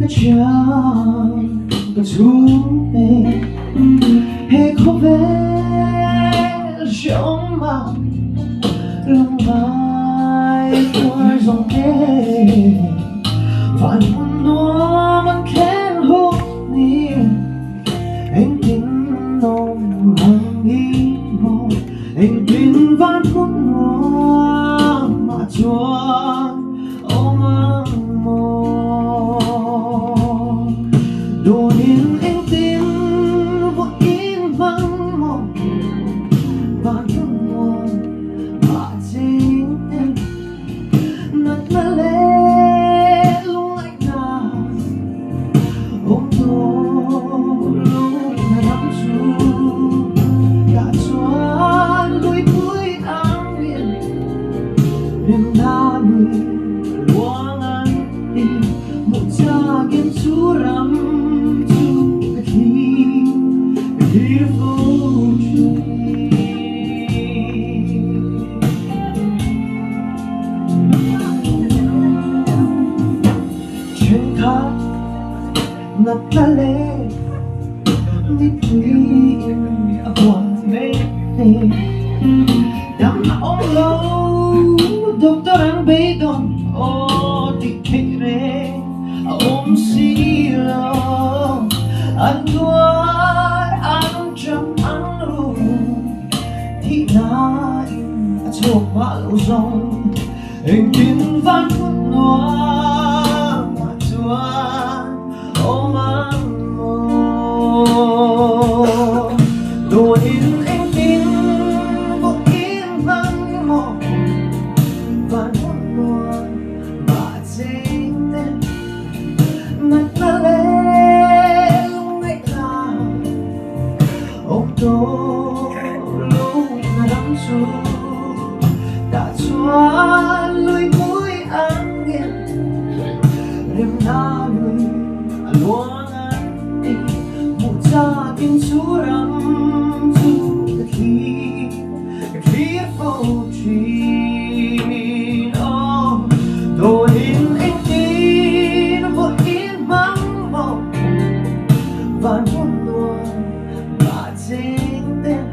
그냥 그중에 해고벨 정말 lòng mai tôi dòng kề và muốn nó vẫn khen hôn niềm anh tin nồng hàng nghi ngộ anh tin vẫn muốn nó mà chuan ôm anh mơ đôi nhìn anh tin vô in vắng mộng và thương mộng mà chính em nát na lệ lung anh na ôm tôi lúc na nắm chu cả choan lối cuối áng biển đêm na mi luang anh đi một cha kiếm chú rắm chú cái khi vô Natale ni tuwing ako may Dam na olo Doktor ang baydon O di kere silo Ang tuwar ang jam ang room Di nain at so maluzong Ang kinvan ko noa matuan ôm anh mơ đôi in anh tin vô in vắng mộng và nỗi buồn mà chính em nát na lệ lúc ngày nào ôm tôi lúc na đắm chu đã choan lối mũi anh nghiện đêm na người luang anh đi một cha kinh chú rắm chú cái khi vô tri đôi in anh tin vô in vắng mộng và muốn luôn mà chính tên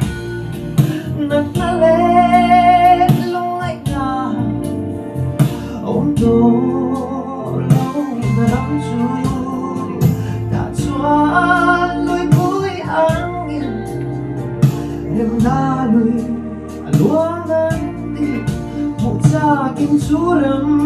nát na lệ lúc anh nào ôm tôi lúc na đắm chu lối mũi anh nghiền đêm na lùi luang anh đi một cha kinh chú rắm